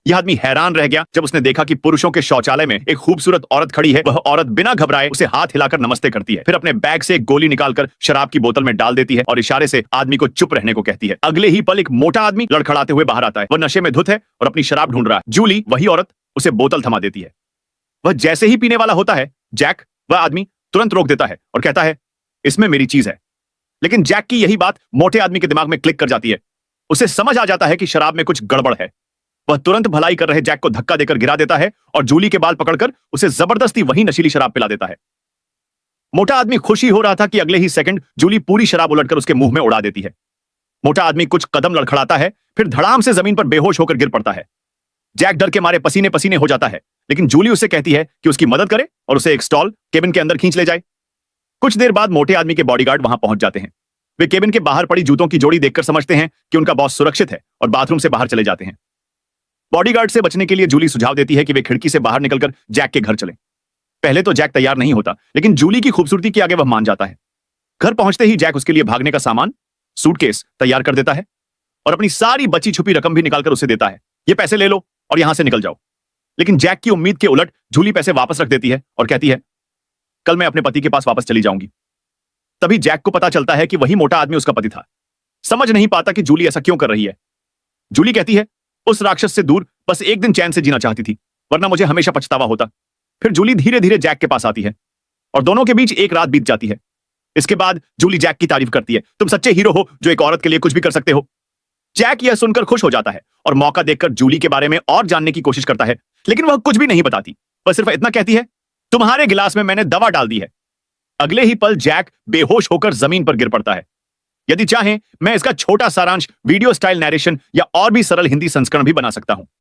यह आदमी हैरान रह गया जब उसने देखा कि पुरुषों के शौचालय में एक खूबसूरत औरत खड़ी है। वह औरत बिना घबराए उसे हाथ हिलाकर नमस्ते करती है, फिर अपने बैग से एक गोली निकालकर शराब की बोतल में डाल देती है और इशारे से आदमी को चुप रहने को कहती है। अगले ही पल एक मोटा आदमी लड़खड़ाते हुए बाहर आता है। वह नशे में धुत है और अपनी शराब ढूंढ रहा है। जूली, वही औरत, उसे बोतल थमा देती है। वह जैसे ही पीने वाला होता है, जैक, वह आदमी तुरंत रोक देता है और कहता है, इसमें मेरी चीज है। लेकिन जैक की यही बात मोटे आदमी के दिमाग में क्लिक कर जाती है। उसे समझ आ जाता है कि शराब में कुछ गड़बड़ है। वह तुरंत भलाई कर रहे जैक को धक्का देकर गिरा देता है और जूली के बाल पकड़कर उसे जबरदस्ती वही नशीली शराब पिला देता है। मोटा आदमी खुशी हो रहा था कि अगले ही सेकंड जूली पूरी शराब उलटकर उसके मुंह में उड़ा देती है। मोटा आदमी कुछ कदम लड़खड़ाता है, फिर धड़ाम से जमीन पर बेहोश होकर गिर पड़ता है। जैक डर के मारे पसीने पसीने हो जाता है, लेकिन जूली उससे कहती है कि उसकी मदद करे और उसे एक स्टॉल केबिन के अंदर खींच ले जाए। कुछ देर बाद मोटे आदमी के बॉडीगार्ड वहां पहुंच जाते हैं। वे केबिन के बाहर पड़ी जूतों की जोड़ी देखकर समझते हैं कि उनका बॉस सुरक्षित है और बाथरूम से बाहर चले जाते हैं। बॉडीगार्ड से बचने के लिए जूली सुझाव देती है कि वे खिड़की से बाहर निकलकर जैक के घर चलें। पहले तो जैक तैयार नहीं होता, लेकिन जूली की खूबसूरती के आगे वह मान जाता है। घर पहुंचते ही जैक उसके लिए भागने का सामान, सूटकेस तैयार कर देता है और अपनी सारी बची छुपी रकम भी निकालकर उसे देता है। ये पैसे ले लो और यहां से निकल जाओ। लेकिन जैक की उम्मीद के उलट जूली पैसे वापस रख देती है और कहती है, कल मैं अपने पति के पास वापस चली जाऊंगी। तभी जैक को पता चलता है कि वही मोटा आदमी उसका पति था। समझ नहीं पाता कि जूली ऐसा क्यों कर रही है। जूली कहती है, उस राक्षस से दूर बस एक दिन चैन से जीना चाहती थी, वरना मुझे हमेशा पछतावा होता। फिर जूली धीरे धीरे जैक के पास आती है और दोनों के बीच एक रात बीत जाती है। इसके बाद जूली जैक की तारीफ करती है, तुम सच्चे हीरो हो जो एक औरत के लिए कुछ भी कर सकते हो। जैक यह सुनकर खुश हो जाता है और मौका देखकर जूली के बारे में और जानने की कोशिश करता है, लेकिन वह कुछ भी नहीं बताती। वह सिर्फ इतना कहती है, तुम्हारे गिलास में मैंने दवा डाल दी है। अगले ही पल जैक बेहोश होकर जमीन पर गिर पड़ता है। यदि चाहें, मैं इसका छोटा सारांश वीडियो स्टाइल नैरेशन या और भी सरल हिंदी संस्करण भी बना सकता हूं।